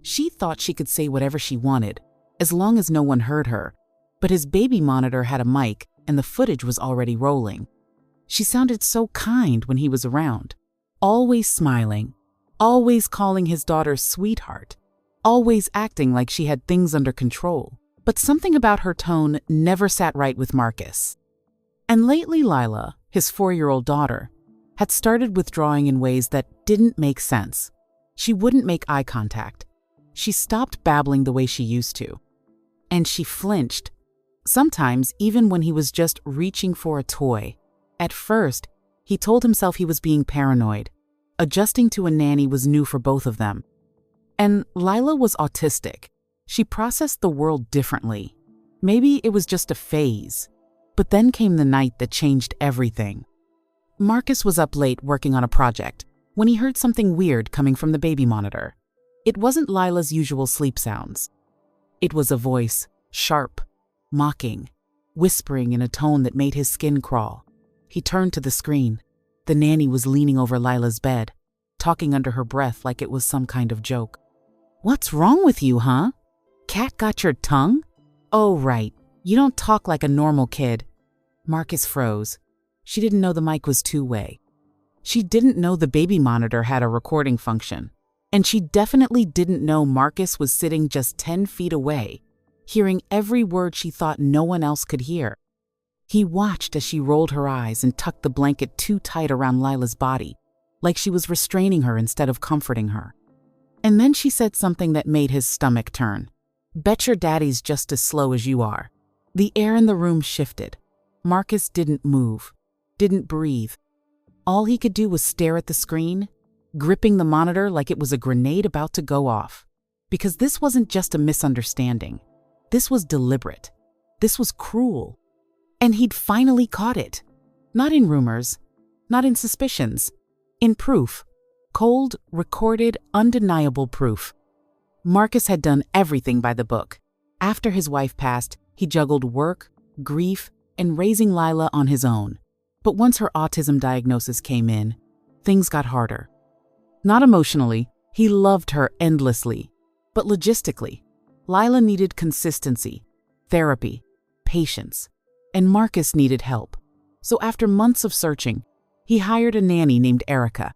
She thought she could say whatever she wanted, as long as no one heard her, but his baby monitor had a mic and the footage was already rolling. She sounded so kind when he was around, always smiling, always calling his daughter sweetheart, always acting like she had things under control. But something about her tone never sat right with Marcus. And lately Lila, his 4-year-old daughter, had started withdrawing in ways that didn't make sense. She wouldn't make eye contact. She stopped babbling the way she used to. And she flinched, sometimes even when he was just reaching for a toy. At first, he told himself he was being paranoid. Adjusting to a nanny was new for both of them. And Lila was autistic. She processed the world differently. Maybe it was just a phase. But then came the night that changed everything. Marcus was up late working on a project when he heard something weird coming from the baby monitor. It wasn't Lila's usual sleep sounds. It was a voice, sharp, mocking, whispering in a tone that made his skin crawl. He turned to the screen. The nanny was leaning over Lila's bed, talking under her breath like it was some kind of joke. "What's wrong with you, huh? Cat got your tongue? Oh, right. You don't talk like a normal kid." Marcus froze. She didn't know the mic was two-way. She didn't know the baby monitor had a recording function. And she definitely didn't know Marcus was sitting just 10 feet away, hearing every word she thought no one else could hear. He watched as she rolled her eyes and tucked the blanket too tight around Lila's body, like she was restraining her instead of comforting her. And then she said something that made his stomach turn. "Bet your daddy's just as slow as you are." The air in the room shifted. Marcus didn't move, didn't breathe. All he could do was stare at the screen, gripping the monitor like it was a grenade about to go off. Because this wasn't just a misunderstanding. This was deliberate. This was cruel. And he'd finally caught it. Not in rumors, not in suspicions, in proof. Cold, recorded, undeniable proof. Marcus had done everything by the book. After his wife passed, he juggled work, grief, and raising Lila on his own. But once her autism diagnosis came in, things got harder. Not emotionally, he loved her endlessly. But logistically, Lila needed consistency, therapy, patience, and Marcus needed help. So after months of searching, he hired a nanny named Erica.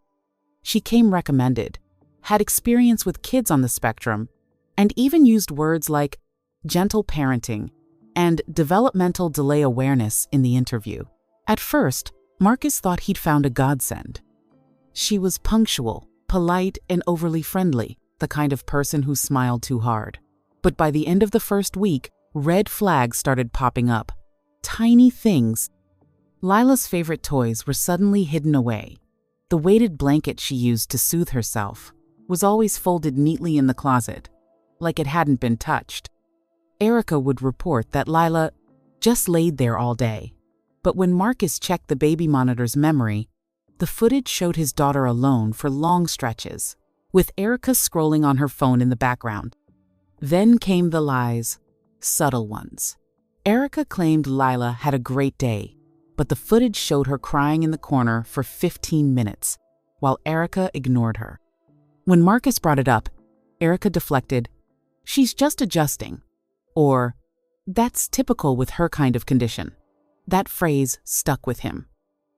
She came recommended, had experience with kids on the spectrum, and even used words like gentle parenting and developmental delay awareness in the interview. At first, Marcus thought he'd found a godsend. She was punctual, polite, and overly friendly, the kind of person who smiled too hard. But by the end of the first week, red flags started popping up. Tiny things. Lila's favorite toys were suddenly hidden away. The weighted blanket she used to soothe herself was always folded neatly in the closet, like it hadn't been touched. Erica would report that Lila just laid there all day. But when Marcus checked the baby monitor's memory, the footage showed his daughter alone for long stretches, with Erica scrolling on her phone in the background. Then came the lies, subtle ones. Erica claimed Lila had a great day, but the footage showed her crying in the corner for 15 minutes, while Erica ignored her. When Marcus brought it up, Erica deflected, "She's just adjusting," or "That's typical with her kind of condition." That phrase stuck with him.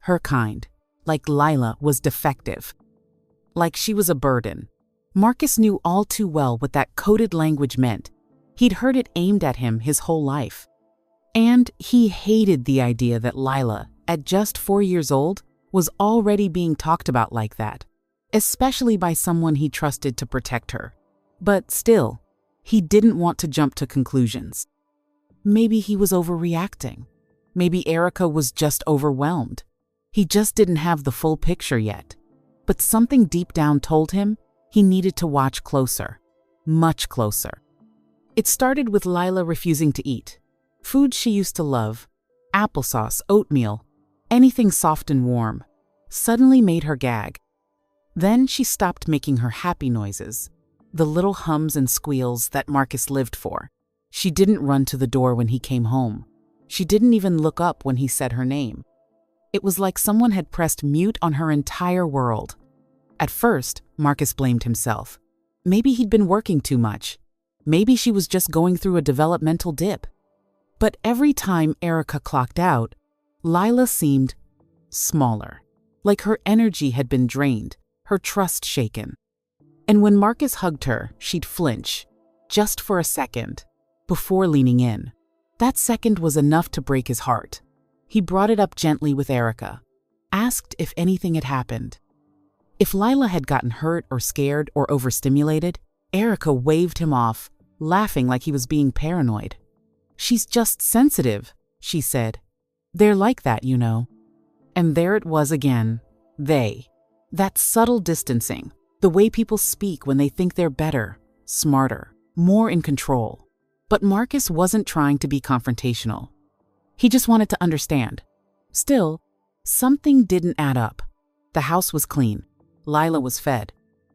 Her kind, like Lila was defective, like she was a burden. Marcus knew all too well what that coded language meant. He'd heard it aimed at him his whole life. And he hated the idea that Lila, at just 4 years old, was already being talked about like that, especially by someone he trusted to protect her. But still, he didn't want to jump to conclusions. Maybe he was overreacting. Maybe Erica was just overwhelmed. He just didn't have the full picture yet. But something deep down told him he needed to watch closer, much closer. It started with Lila refusing to eat. Food she used to love, applesauce, oatmeal, anything soft and warm, suddenly made her gag. Then she stopped making her happy noises, the little hums and squeals that Marcus lived for. She didn't run to the door when he came home. She didn't even look up when he said her name. It was like someone had pressed mute on her entire world. At first, Marcus blamed himself. Maybe he'd been working too much. Maybe she was just going through a developmental dip. But every time Erica clocked out, Lila seemed smaller, like her energy had been drained, her trust shaken. And when Marcus hugged her, she'd flinch, just for a second, before leaning in. That second was enough to break his heart. He brought it up gently with Erica, asked if anything had happened. If Lila had gotten hurt or scared or overstimulated, Erica waved him off, laughing like he was being paranoid. "She's just sensitive," she said. "They're like that, you know." And there it was again. They. That subtle distancing, the way people speak when they think they're better, smarter, more in control. But Marcus wasn't trying to be confrontational. He just wanted to understand. Still, something didn't add up. The house was clean. Lila was fed.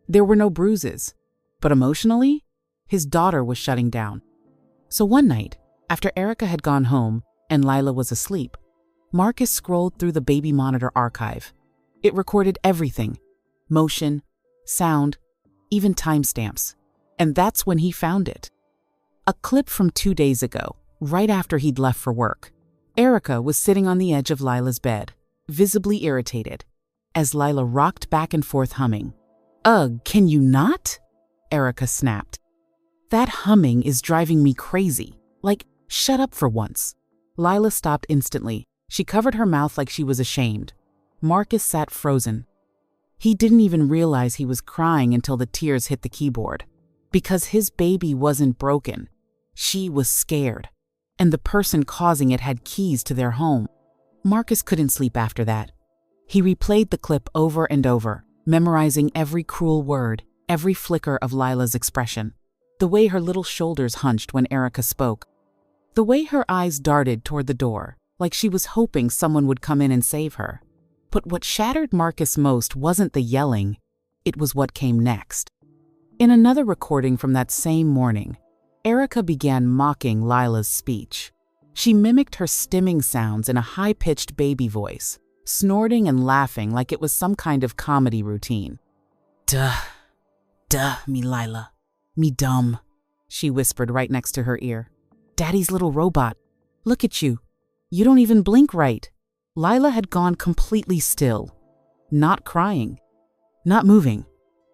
There were no bruises. But emotionally, his daughter was shutting down. So one night, after Erica had gone home and Lila was asleep, Marcus scrolled through the baby monitor archive. It recorded everything: motion, sound, even timestamps. And that's when he found it. A clip from 2 days ago, right after he'd left for work. Erica was sitting on the edge of Lila's bed, visibly irritated, as Lila rocked back and forth humming. "Ugh, can you not?" Erica snapped. "That humming is driving me crazy. Like, shut up for once." Lila stopped instantly. She covered her mouth like she was ashamed. Marcus sat frozen. He didn't even realize he was crying until the tears hit the keyboard. Because his baby wasn't broken. She was scared. And the person causing it had keys to their home. Marcus couldn't sleep after that. He replayed the clip over and over, memorizing every cruel word, every flicker of Lila's expression. The way her little shoulders hunched when Erica spoke. The way her eyes darted toward the door, like she was hoping someone would come in and save her. But what shattered Marcus most wasn't the yelling, it was what came next. In another recording from that same morning, Erica began mocking Lila's speech. She mimicked her stimming sounds in a high-pitched baby voice, snorting and laughing like it was some kind of comedy routine. Duh, me Lila, me dumb," she whispered right next to her ear. "Daddy's little robot. Look at you. You don't even blink right." Lila had gone completely still, not crying, not moving,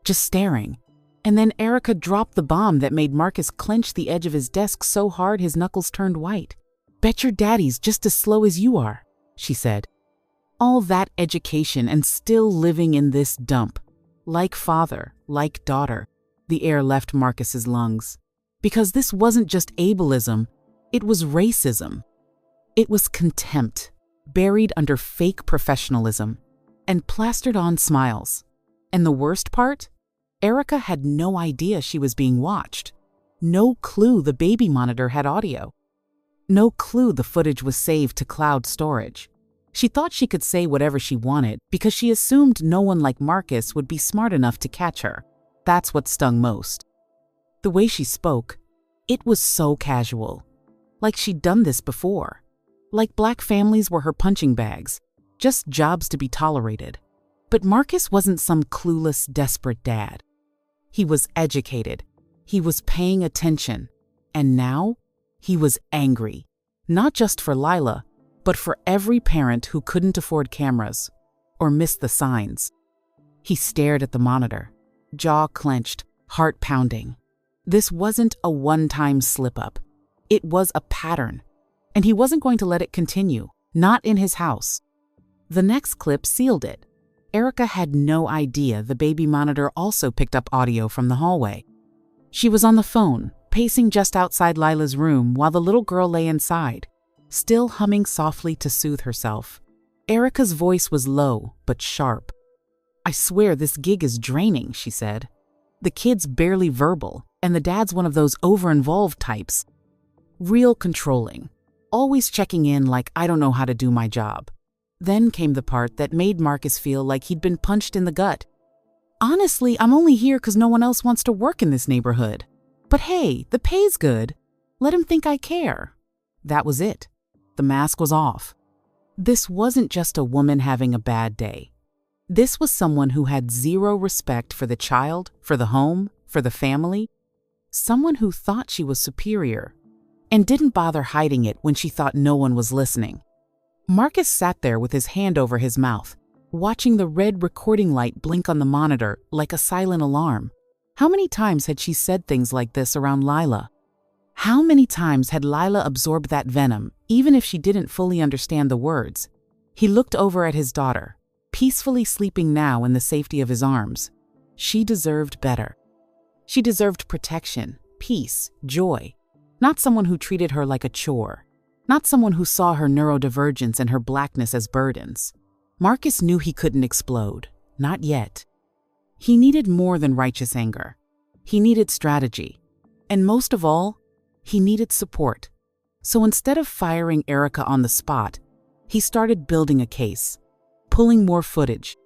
just staring. And then Erica dropped the bomb that made Marcus clench the edge of his desk so hard his knuckles turned white. "Bet your daddy's just as slow as you are," she said. All that education and still living in this dump. Like father, like daughter. The air left Marcus's lungs. Because this wasn't just ableism, it was racism. It was contempt, buried under fake professionalism, and plastered on smiles. And the worst part? Erica had no idea she was being watched. No clue the baby monitor had audio. No clue the footage was saved to cloud storage. She thought she could say whatever she wanted because she assumed no one like Marcus would be smart enough to catch her. That's what stung most. The way she spoke, it was so casual. Like she'd done this before. Like black families were her punching bags, just jobs to be tolerated. But Marcus wasn't some clueless, desperate dad. He was educated. He was paying attention. And now, he was angry. Not just for Lila, but for every parent who couldn't afford cameras or missed the signs. He stared at the monitor, jaw clenched, heart pounding. This wasn't a one-time slip-up. It was a pattern. And he wasn't going to let it continue, not in his house. The next clip sealed it. Erica had no idea the baby monitor also picked up audio from the hallway. She was on the phone, pacing just outside Lila's room while the little girl lay inside, still humming softly to soothe herself. Erica's voice was low, but sharp. "I swear this gig is draining," she said. "The kid's barely verbal, and the dad's one of those over-involved types. Real controlling. Always checking in like I don't know how to do my job." Then came the part that made Marcus feel like he'd been punched in the gut. "Honestly, I'm only here because no one else wants to work in this neighborhood. But hey, the pay's good. Let him think I care." That was it. The mask was off. This wasn't just a woman having a bad day. This was someone who had zero respect for the child, for the home, for the family. Someone who thought she was superior and didn't bother hiding it when she thought no one was listening. Marcus sat there with his hand over his mouth, watching the red recording light blink on the monitor like a silent alarm. How many times had she said things like this around Lila? How many times had Lila absorbed that venom, even if she didn't fully understand the words? He looked over at his daughter, peacefully sleeping now in the safety of his arms. She deserved better. She deserved protection, peace, joy. Not someone who treated her like a chore. Not someone who saw her neurodivergence and her blackness as burdens. Marcus knew he couldn't explode. Not yet. He needed more than righteous anger. He needed strategy. And most of all, he needed support. So instead of firing Erica on the spot, he started building a case, pulling more footage,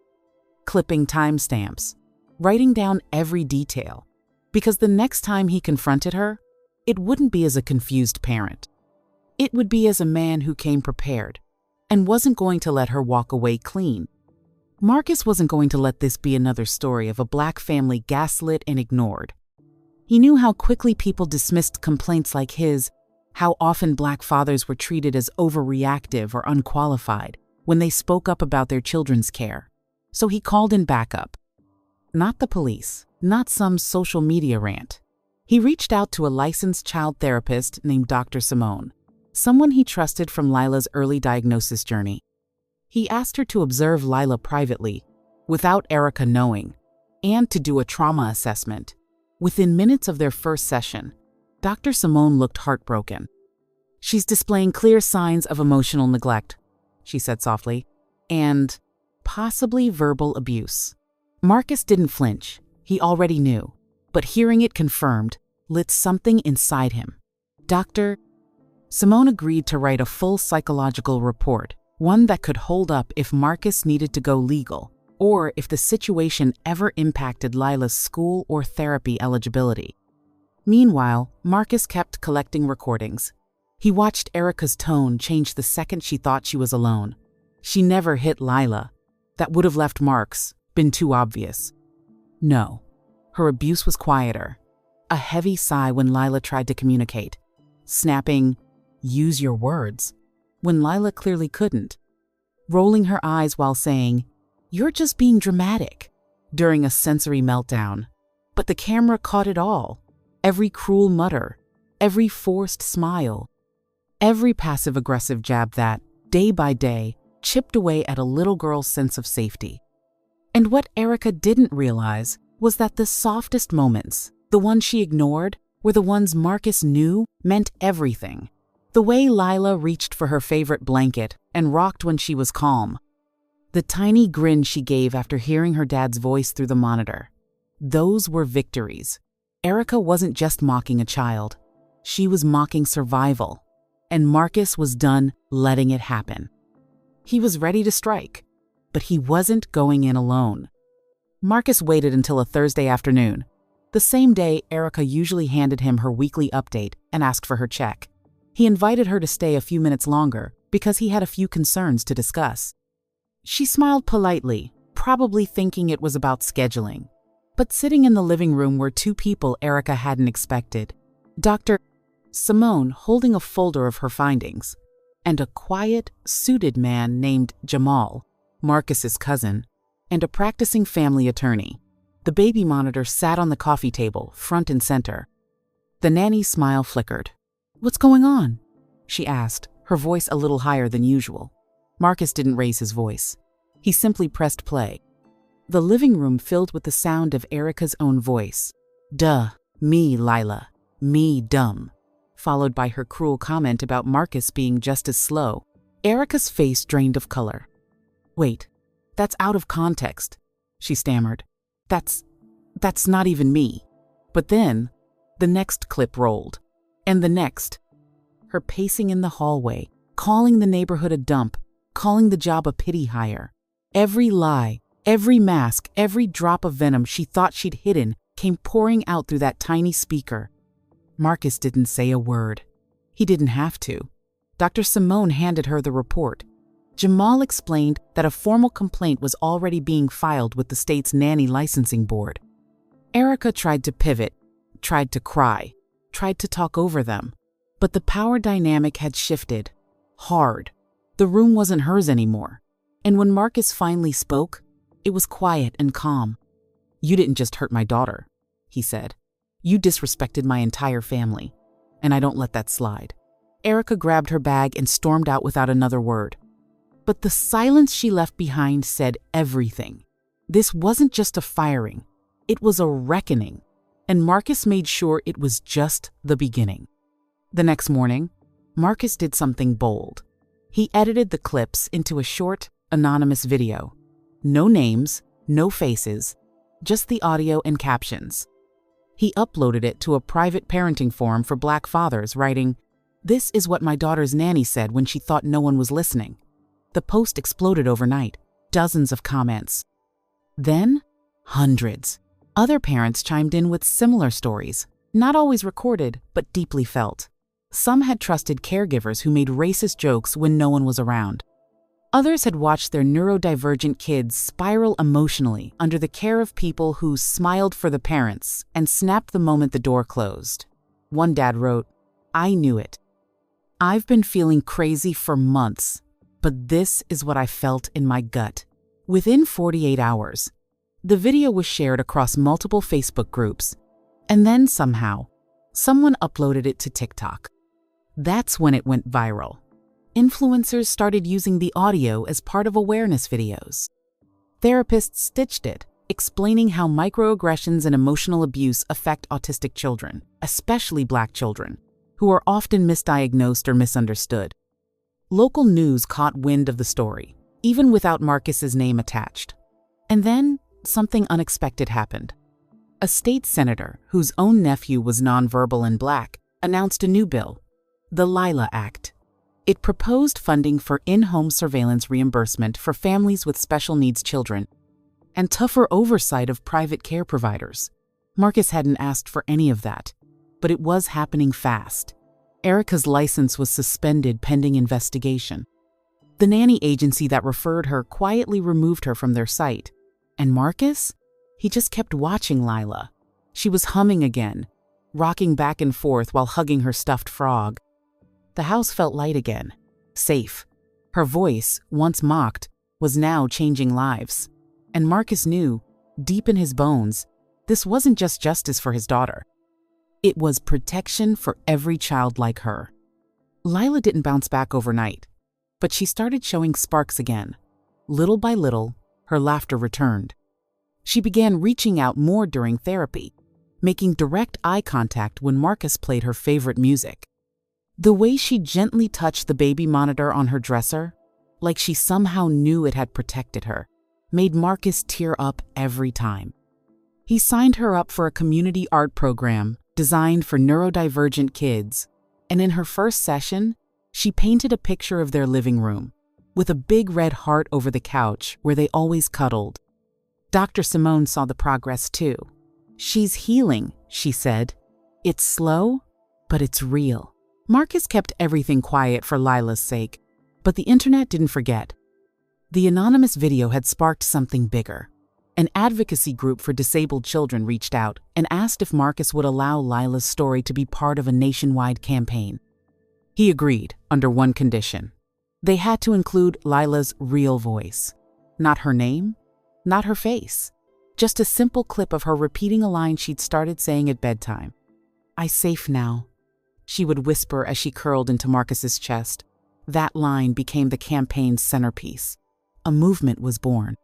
clipping timestamps, writing down every detail. Because the next time he confronted her, it wouldn't be as a confused parent. It would be as a man who came prepared and wasn't going to let her walk away clean. Marcus wasn't going to let this be another story of a black family gaslit and ignored. He knew how quickly people dismissed complaints like his, how often black fathers were treated as overreactive or unqualified when they spoke up about their children's care. So he called in backup. Not the police, not some social media rant. He reached out to a licensed child therapist named Dr. Simone, someone he trusted from Lila's early diagnosis journey. He asked her to observe Lila privately, without Erica knowing, and to do a trauma assessment. Within minutes of their first session, Dr. Simone looked heartbroken. "She's displaying clear signs of emotional neglect," she said softly, "and possibly verbal abuse." Marcus didn't flinch. He already knew, but hearing it confirmed lit something inside him. Dr. Simone agreed to write a full psychological report, one that could hold up if Marcus needed to go legal, or if the situation ever impacted Lila's school or therapy eligibility. Meanwhile, Marcus kept collecting recordings. He watched Erica's tone change the second she thought she was alone. She never hit Lila. That would have left marks, been too obvious. No, her abuse was quieter. A heavy sigh when Lila tried to communicate, snapping, "Use your words," when Lila clearly couldn't. Rolling her eyes while saying, "You're just being dramatic," during a sensory meltdown. But the camera caught it all. Every cruel mutter, every forced smile, every passive-aggressive jab that, day by day, chipped away at a little girl's sense of safety. And what Erica didn't realize was that the softest moments, the ones she ignored, were the ones Marcus knew meant everything. The way Lila reached for her favorite blanket and rocked when she was calm. The tiny grin she gave after hearing her dad's voice through the monitor. Those were victories. Erica wasn't just mocking a child. She was mocking survival. And Marcus was done letting it happen. He was ready to strike, but he wasn't going in alone. Marcus waited until a Thursday afternoon, the same day Erica usually handed him her weekly update and asked for her check. He invited her to stay a few minutes longer because he had a few concerns to discuss. She smiled politely, probably thinking it was about scheduling. But sitting in the living room were two people Erica hadn't expected. Dr. Simone holding a folder of her findings, and a quiet, suited man named Jamal, Marcus's cousin, and a practicing family attorney. The baby monitor sat on the coffee table, front and center. The nanny's smile flickered. "What's going on?" she asked, her voice a little higher than usual. Marcus didn't raise his voice. He simply pressed play. The living room filled with the sound of Erica's own voice. "Duh, me, Lila, me, dumb," followed by her cruel comment about Marcus being just as slow. Erica's face drained of color. "Wait, that's out of context," she stammered. That's not even me." But then, the next clip rolled. And the next. Her pacing in the hallway, calling the neighborhood a dump, calling the job a pity hire. Every lie, every mask, every drop of venom she thought she'd hidden came pouring out through that tiny speaker. Marcus didn't say a word. He didn't have to. Dr. Simone handed her the report. Jamal explained that a formal complaint was already being filed with the state's Nanny licensing board. Erica tried to pivot, tried to cry, tried to talk over them. But the power dynamic had shifted. Hard. The room wasn't hers anymore. And when Marcus finally spoke, it was quiet and calm. "You didn't just hurt my daughter," he said. "You disrespected my entire family. And I don't let that slide." Erica grabbed her bag and stormed out without another word. But the silence she left behind said everything. This wasn't just a firing. It was a reckoning. And Marcus made sure it was just the beginning. The next morning, Marcus did something bold. He edited the clips into a short, anonymous video. No names, no faces, just the audio and captions. He uploaded it to a private parenting forum for Black fathers, writing, "This is what my daughter's nanny said when she thought no one was listening." The post exploded overnight, dozens of comments. Then, hundreds. Other parents chimed in with similar stories, not always recorded, but deeply felt. Some had trusted caregivers who made racist jokes when no one was around. Others had watched their neurodivergent kids spiral emotionally under the care of people who smiled for the parents and snapped the moment the door closed. One dad wrote, "I knew it. I've been feeling crazy for months, but this is what I felt in my gut." Within 48 hours, the video was shared across multiple Facebook groups, and then somehow, someone uploaded it to TikTok. That's when it went viral. Influencers started using the audio as part of awareness videos. Therapists stitched it, explaining how microaggressions and emotional abuse affect autistic children, especially Black children, who are often misdiagnosed or misunderstood. Local news caught wind of the story, even without Marcus's name attached. And then something unexpected happened. A state senator, whose own nephew was nonverbal and Black, announced a new bill, the Lila Act. It proposed funding for in-home surveillance reimbursement for families with special needs children and tougher oversight of private care providers. Marcus hadn't asked for any of that, but it was happening fast. Erica's license was suspended pending investigation. The nanny agency that referred her quietly removed her from their site. And Marcus? He just kept watching Lila. She was humming again, rocking back and forth while hugging her stuffed frog. The house felt light again, safe. Her voice, once mocked, was now changing lives. And Marcus knew, deep in his bones, this wasn't just justice for his daughter. It was protection for every child like her. Lila didn't bounce back overnight, but she started showing sparks again. Little by little, her laughter returned. She began reaching out more during therapy, making direct eye contact when Marcus played her favorite music. The way she gently touched the baby monitor on her dresser, like she somehow knew it had protected her, made Marcus tear up every time. He signed her up for a community art program designed for neurodivergent kids, and in her first session, she painted a picture of their living room, with a big red heart over the couch where they always cuddled. Dr. Simone saw the progress too. "She's healing," she said. "It's slow, but it's real." Marcus kept everything quiet for Lila's sake, but the internet didn't forget. The anonymous video had sparked something bigger. An advocacy group for disabled children reached out and asked if Marcus would allow Lila's story to be part of a nationwide campaign. He agreed, under one condition. They had to include Lila's real voice. Not her name, not her face. Just a simple clip of her repeating a line she'd started saying at bedtime. "I safe now," she would whisper as she curled into Marcus's chest. That line became the campaign's centerpiece. A movement was born.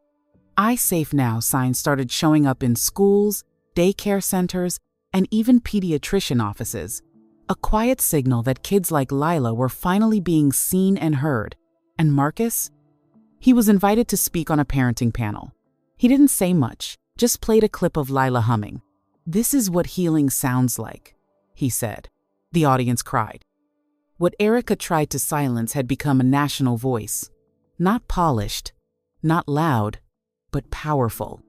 "I safe now" signs started showing up in schools, daycare centers, and even pediatrician offices. A quiet signal that kids like Lila were finally being seen and heard. And Marcus? He was invited to speak on a parenting panel. He didn't say much, just played a clip of Lila humming. "This is what healing sounds like," he said. The audience cried. What Erica tried to silence had become a national voice. Not polished, not loud, but powerful.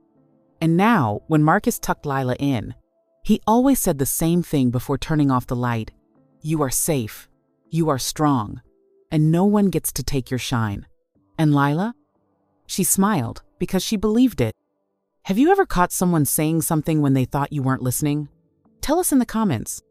And now, when Marcus tucked Lila in, he always said the same thing before turning off the light. "You are safe, you are strong, and no one gets to take your shine." And Lila? She smiled because she believed it. Have you ever caught someone saying something when they thought you weren't listening? Tell us in the comments.